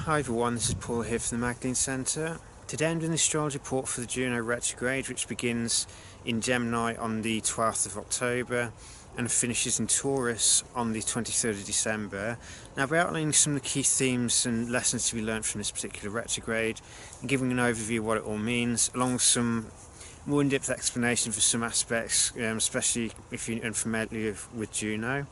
Hi everyone, this is Paul here from the Magdalene Centre. Today I'm doing the astrology report for the Juno Retrograde, which begins in Gemini on the 12th of October and finishes in Taurus on the 23rd of December. Now, I'll be outlining some of the key themes and lessons to be learned from this particular retrograde and giving an overview of what it all means, along with some more in-depth explanation for some aspects, especially if you're unfamiliar with Juno.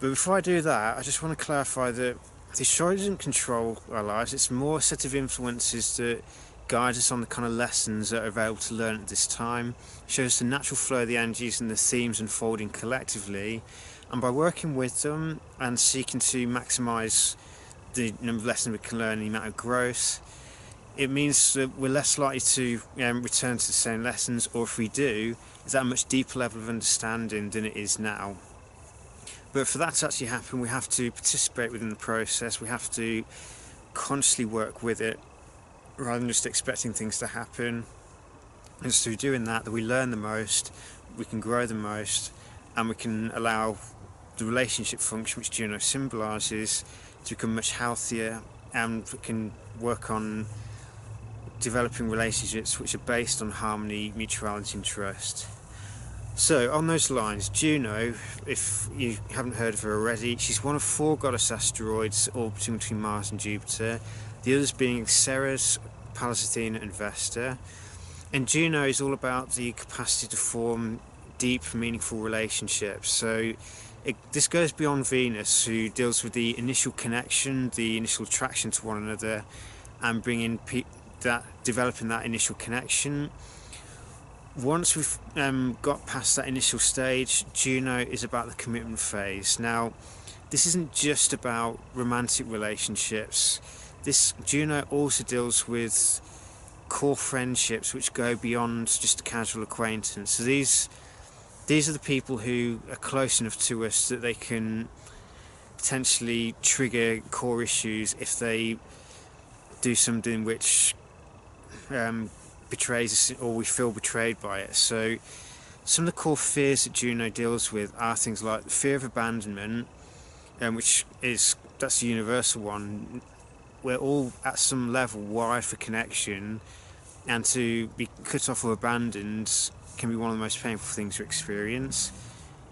But before I do that, I just want to clarify that the astrology doesn't control our lives. It's more a set of influences that guide us on the kind of lessons that are available to learn at this time. It shows the natural flow of the energies and the themes unfolding collectively, and by working with them and seeking to maximise the number of lessons we can learn and the amount of growth, it means that we're less likely to return to the same lessons, or if we do, it's at a much deeper level of understanding than it is now. But for that to actually happen, we have to participate within the process. We have to consciously work with it rather than just expecting things to happen. And it's through doing that we learn the most, we can grow the most, and we can allow the relationship function, which Juno symbolises, to become much healthier, and we can work on developing relationships which are based on harmony, mutuality and trust. So, on those lines, Juno, if you haven't heard of her already, she's one of 4 goddess asteroids orbiting between Mars and Jupiter, the others being Ceres, Pallas Athena and Vesta. And Juno is all about the capacity to form deep, meaningful relationships. So this goes beyond Venus, who deals with the initial connection, the initial attraction to one another, and bringing developing that initial connection. Once we've got past that initial stage, Juno is about the commitment phase. Now, this isn't just about romantic relationships. Juno also deals with core friendships which go beyond just a casual acquaintance. So these are the people who are close enough to us that they can potentially trigger core issues if they do something which betrays us, or we feel betrayed by it. So some of the core fears that Juno deals with are things like the fear of abandonment, that's a universal one. We're all at some level wired for connection, and to be cut off or abandoned can be one of the most painful things to experience.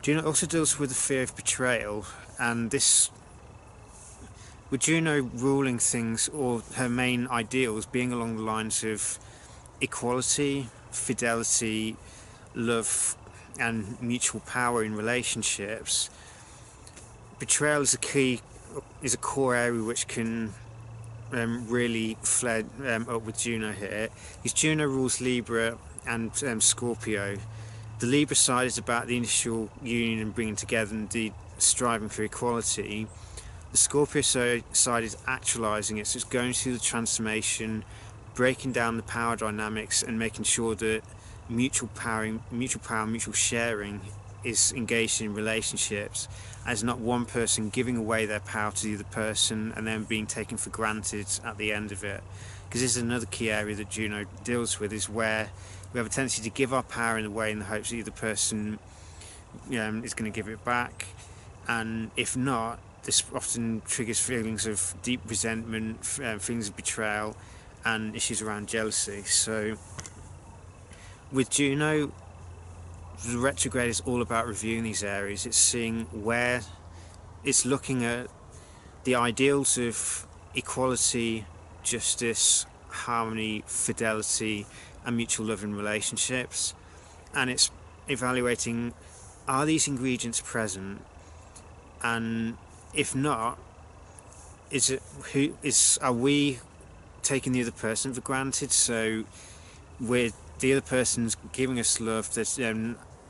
Juno also deals with the fear of betrayal, and with Juno ruling things, or her main ideals being along the lines of equality, fidelity, love and mutual power in relationships, betrayal is a core area which can really flare up with Juno here, because Juno rules Libra and Scorpio. The Libra side is about the initial union and bringing together and the striving for equality. The Scorpio side is actualizing it, so it's going through the transformation, breaking down the power dynamics and making sure that mutual power, mutual sharing is engaged in relationships, as not one person giving away their power to the other person and then being taken for granted at the end of it. Because this is another key area that Juno deals with, is where we have a tendency to give our power in away in the hopes that the other person is going to give it back, and if not, this often triggers feelings of deep resentment, feelings of betrayal and issues around jealousy. So with Juno, the retrograde is all about reviewing these areas. It's seeing where it's looking at the ideals of equality, justice, harmony, fidelity and mutual love in relationships, and it's evaluating, are these ingredients present, and if not, are we taking the other person for granted? So the other person's giving us love, that's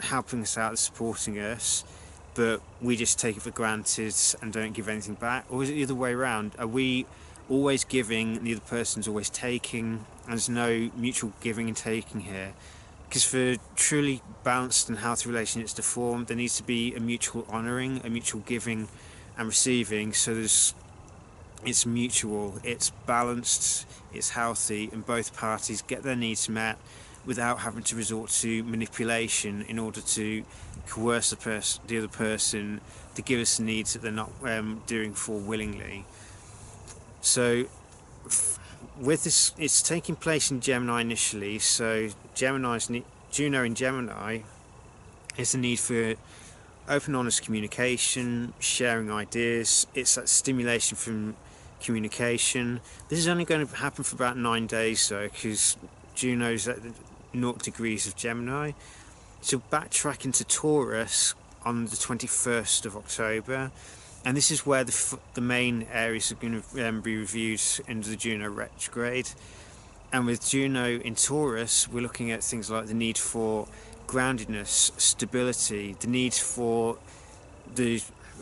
helping us out, supporting us, but we just take it for granted and don't give anything back? Or is it the other way around? Are we always giving and the other person's always taking, and there's no mutual giving and taking here? Because for truly balanced and healthy relationships to form, there needs to be a mutual honouring, a mutual giving and receiving, so it's mutual, it's balanced, it's healthy, and both parties get their needs met without having to resort to manipulation in order to coerce the other person to give us the needs that they're not doing for willingly. So with this, it's taking place in Gemini initially. So Juno in Gemini is the need for open, honest communication, sharing ideas. It's that stimulation from communication. This is only going to happen for about 9 days though, because Juno's at the 0 degrees of Gemini. So backtrack into Taurus on the 21st of October, and this is where the main areas are going to be reviewed under the Juno Retrograde. And with Juno in Taurus, we're looking at things like the need for groundedness, stability, the need for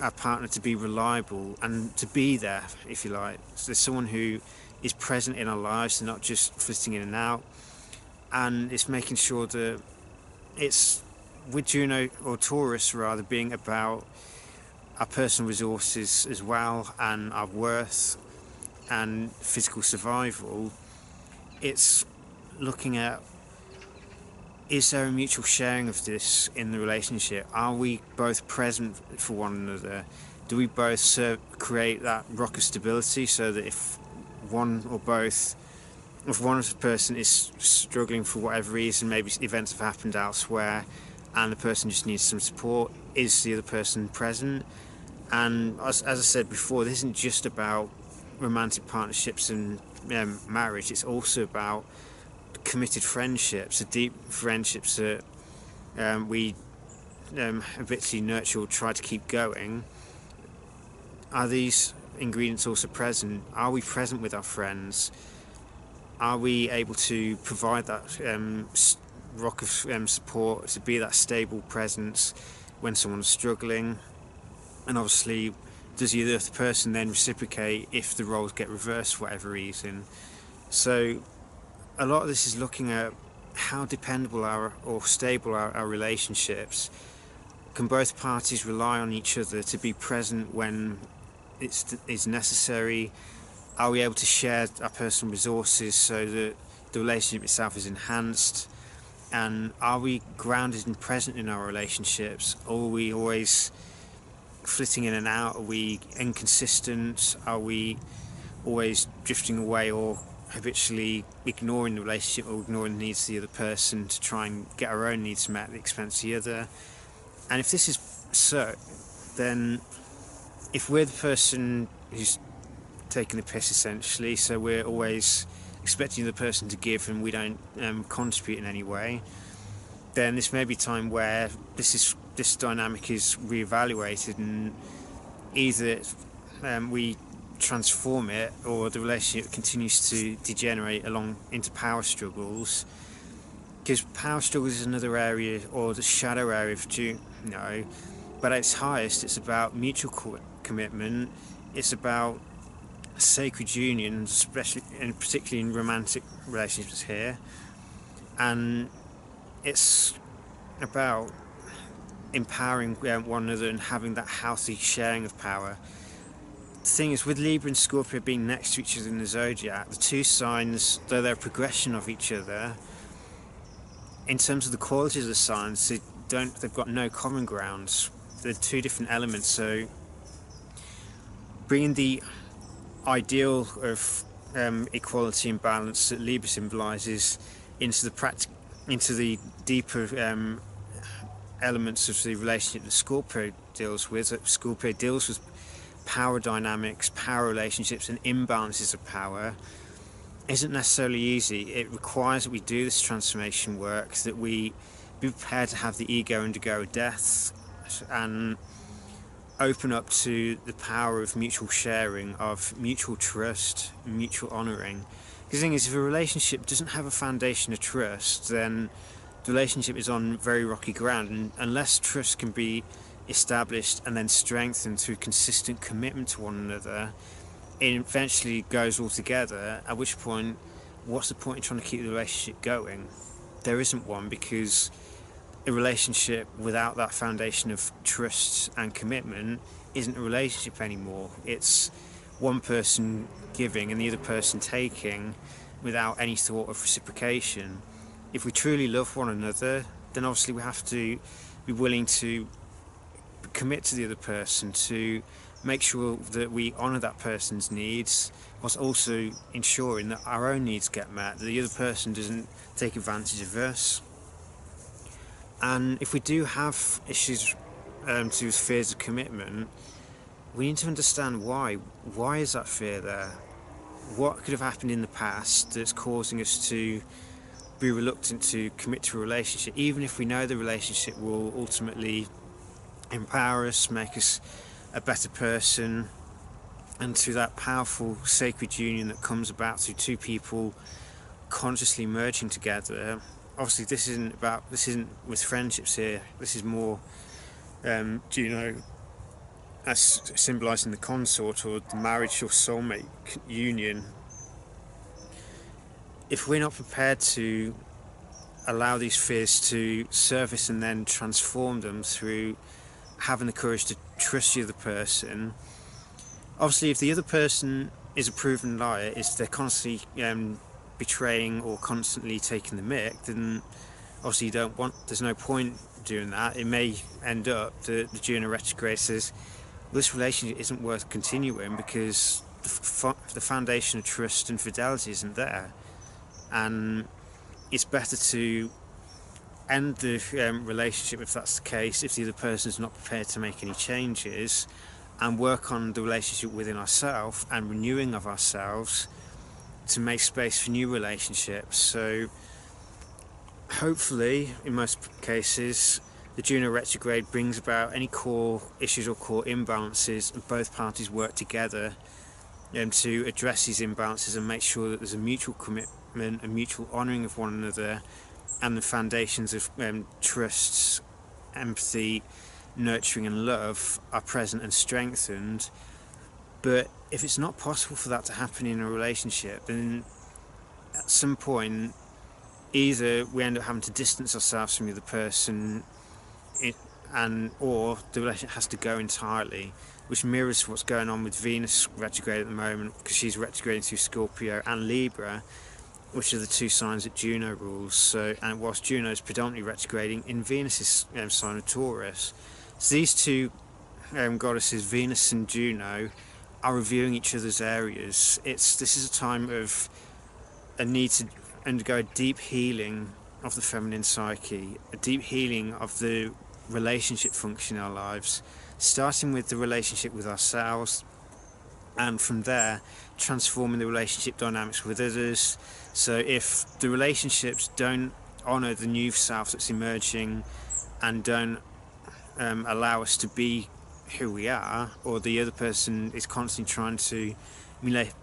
our partner to be reliable and to be there, if you like. So there's someone who is present in our lives and not just flitting in and out. And it's making sure that it's, with Juno, or Taurus rather, being about our personal resources as well, and our worth and physical survival. It's looking at, is there a mutual sharing of this in the relationship? Are we both present for one another? Do we both create that rock of stability, so that if one of the person is struggling for whatever reason, maybe events have happened elsewhere and the person just needs some support, is the other person present? And as I said before, this isn't just about romantic partnerships and marriage. It's also about committed friendships, the deep friendships that we habitually nurture or try to keep going. Are these ingredients also present? Are we present with our friends? Are we able to provide that rock of support, to be that stable presence when someone's struggling? And obviously, does the other person then reciprocate if the roles get reversed for whatever reason? So a lot of this is looking at how dependable or stable our relationships. Can both parties rely on each other to be present when it's necessary? Are we able to share our personal resources so that the relationship itself is enhanced? And are we grounded and present in our relationships? Or are we always flitting in and out? Are we inconsistent? Are we always drifting away or habitually ignoring the relationship or ignoring the needs of the other person to try and get our own needs met at the expense of the other? And if this is so, then if we're the person who's taking the piss essentially, so we're always expecting the person to give and we don't contribute in any way, then this may be time where this dynamic is reevaluated, and either we transform it or the relationship continues to degenerate along into power struggles. Because power struggles is another area, or the shadow area of Juno, but at its highest it's about mutual commitment, it's about sacred union, especially and particularly in romantic relationships here, and it's about empowering one another and having that healthy sharing of power. The thing is, with Libra and Scorpio being next to each other in the zodiac, the two signs, though they're a progression of each other, in terms of the qualities of the signs, they've got no common grounds. They're two different elements. So bringing the ideal of equality and balance that Libra symbolises into the deeper elements of the relationship that Scorpio deals with. Scorpio deals with power dynamics, power relationships and imbalances of power. Isn't necessarily easy. It requires that we do this transformation work, that we be prepared to have the ego undergo death and open up to the power of mutual sharing, of mutual trust, mutual honouring. Because the thing is, if a relationship doesn't have a foundation of trust, then the relationship is on very rocky ground, and unless trust can be established and then strengthened through consistent commitment to one another, it eventually goes all together, at which point, what's the point in trying to keep the relationship going? There isn't one, because a relationship without that foundation of trust and commitment isn't a relationship anymore. It's one person giving and the other person taking without any thought of reciprocation. If we truly love one another, then obviously we have to be willing to commit to the other person, to make sure that we honour that person's needs, whilst also ensuring that our own needs get met, that the other person doesn't take advantage of us. And if we do have issues to do with fears of commitment, we need to understand why. Why is that fear there? What could have happened in the past that's causing us to be reluctant to commit to a relationship, even if we know the relationship will ultimately empower us, make us a better person, and through that powerful sacred union that comes about through two people consciously merging together. Obviously this isn't with friendships here, this is more Juno as symbolising the consort or the marriage or soulmate union. If we're not prepared to allow these fears to surface and then transform them through having the courage to trust the other person, obviously if the other person is a proven liar, if they're constantly betraying or constantly taking the mick, then obviously there's no point doing that. It may end up that the Juno Retrograde says this relationship isn't worth continuing because the foundation of trust and fidelity isn't there, and it's better to end the relationship if that's the case, if the other person is not prepared to make any changes, and work on the relationship within ourselves and renewing of ourselves to make space for new relationships. So hopefully in most cases the Juno Retrograde brings about any core issues or core imbalances, and both parties work together to address these imbalances and make sure that there's a mutual commitment, a mutual honouring of one another, and the foundations of trust, empathy, nurturing and love are present and strengthened. But if it's not possible for that to happen in a relationship, then at some point either we end up having to distance ourselves from the other person, or the relationship has to go entirely, which mirrors what's going on with Venus retrograde at the moment, because she's retrograding through Scorpio and Libra, which are the two signs that Juno rules. So, and whilst Juno is predominantly retrograding in Venus's sign of Taurus, so these two goddesses, Venus and Juno, are reviewing each other's areas. This is a time of a need to undergo a deep healing of the feminine psyche, a deep healing of the relationship function in our lives, starting with the relationship with ourselves, and from there transforming the relationship dynamics with others. So if the relationships don't honour the new self that's emerging and don't allow us to be who we are, or the other person is constantly trying to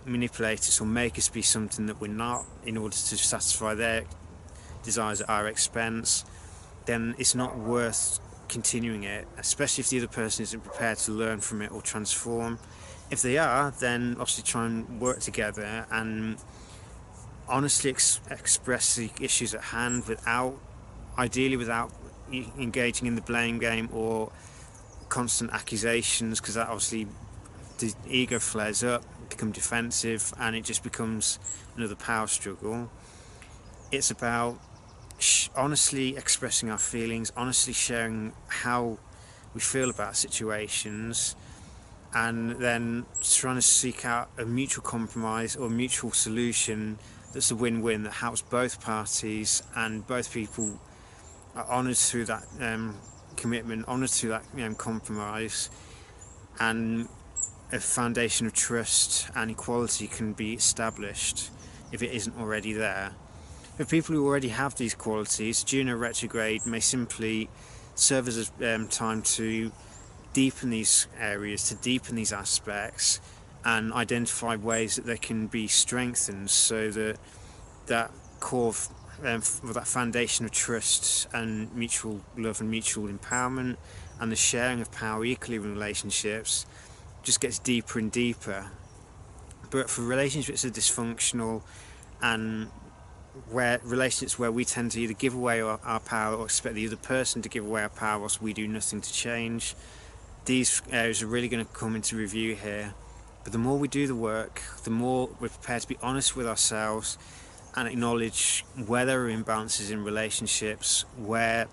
manipulate us or make us be something that we're not in order to satisfy their desires at our expense, then it's not worth continuing it, especially if the other person isn't prepared to learn from it or transform. If they are, then obviously try and work together and honestly express the issues at hand ideally without engaging in the blame game or constant accusations, because that obviously the ego flares up, become defensive, and it just becomes another power struggle. It's about honestly expressing our feelings, honestly sharing how we feel about situations, and then trying to seek out a mutual compromise or mutual solution that's a win-win, that helps both parties and both people are honoured through that commitment, honoured through that compromise, and a foundation of trust and equality can be established if it isn't already there. For people who already have these qualities, Juno retrograde may simply serve as a time to deepen these areas, to deepen these aspects, and identify ways that they can be strengthened, so that that core that foundation of trust and mutual love and mutual empowerment and the sharing of power equally in relationships just gets deeper and deeper. But for relationships that are dysfunctional, and where relationships where we tend to either give away our power or expect the other person to give away our power whilst we do nothing to change, these areas are really going to come into review here. But the more we do the work, the more we're prepared to be honest with ourselves and acknowledge where there are imbalances in relationships, where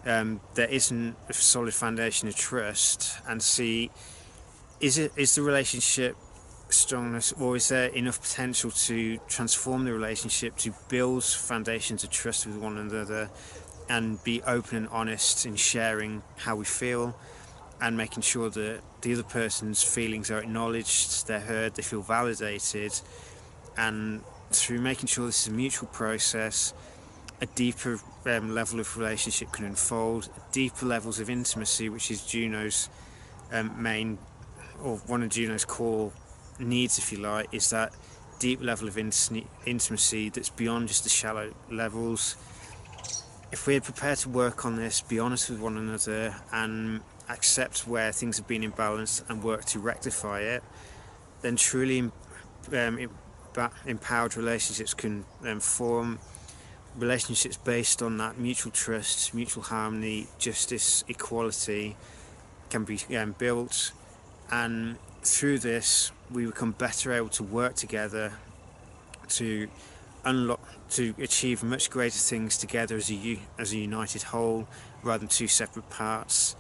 there isn't a solid foundation of trust, and see, is the relationship strongness, or is there enough potential to transform the relationship, to build foundations of trust with one another, and be open and honest in sharing how we feel, and making sure that the other person's feelings are acknowledged, they're heard, they feel validated, and through making sure this is a mutual process, a deeper level of relationship can unfold, deeper levels of intimacy, which is Juno's main, or one of Juno's core needs, if you like, is that deep level of intimacy that's beyond just the shallow levels. If we're prepared to work on this, be honest with one another, and accept where things have been imbalanced and work to rectify it, then truly empowered relationships can form, relationships based on that mutual trust, mutual harmony, justice, equality can be built, and through this we become better able to work together to achieve much greater things together as a united whole, rather than two separate parts.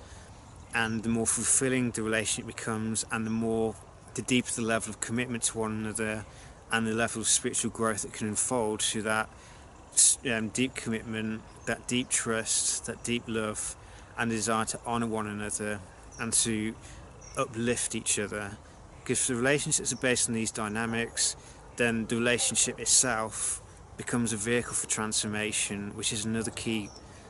And the more fulfilling the relationship becomes, and the deeper the level of commitment to one another, and the level of spiritual growth that can unfold through that deep commitment, that deep trust, that deep love, and the desire to honour one another and to uplift each other. Because if the relationships are based on these dynamics, then the relationship itself becomes a vehicle for transformation, which is another key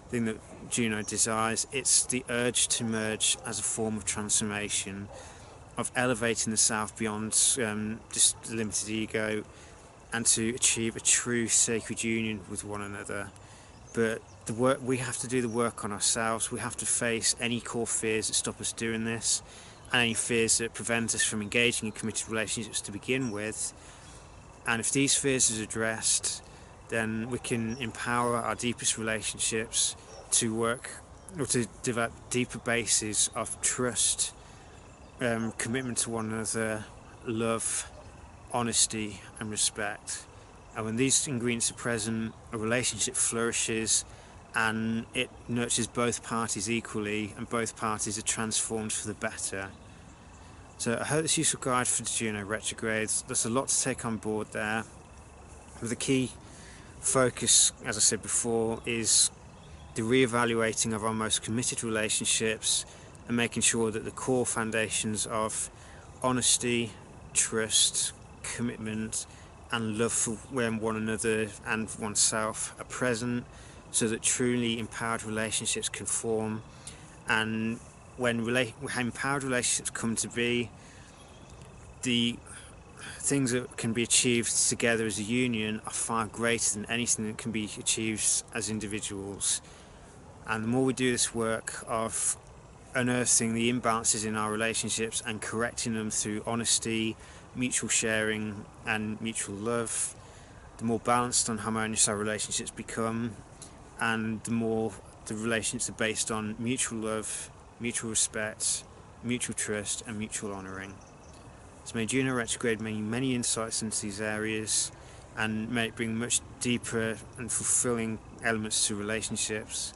thing that Juno desires. It's the urge to merge as a form of transformation, of elevating the self beyond just the limited ego, and to achieve a true sacred union with one another. But we have to do the work on ourselves. We have to face any core fears that stop us doing this, and any fears that prevent us from engaging in committed relationships to begin with. And if these fears are addressed, then we can empower our deepest relationships to work, or to develop deeper bases of trust, commitment to one another, love, honesty and respect. And when these ingredients are present, a relationship flourishes, and it nurtures both parties equally, and both parties are transformed for the better. So I hope this useful guide for the Juno Retrograde. There's a lot to take on board there. But the key focus, as I said before, is the re-evaluating of our most committed relationships, and making sure that the core foundations of honesty, trust, commitment and love for one another and oneself are present, so that truly empowered relationships can form. And when empowered relationships come to be, the things that can be achieved together as a union are far greater than anything that can be achieved as individuals. And the more we do this work of unearthing the imbalances in our relationships and correcting them through honesty, mutual sharing and mutual love, the more balanced and harmonious our relationships become, and the more the relationships are based on mutual love, mutual respect, mutual trust and mutual honouring. So may Juno Retrograde bring many insights into these areas, and may it bring much deeper and fulfilling elements to relationships.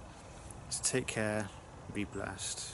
So take care, be blessed.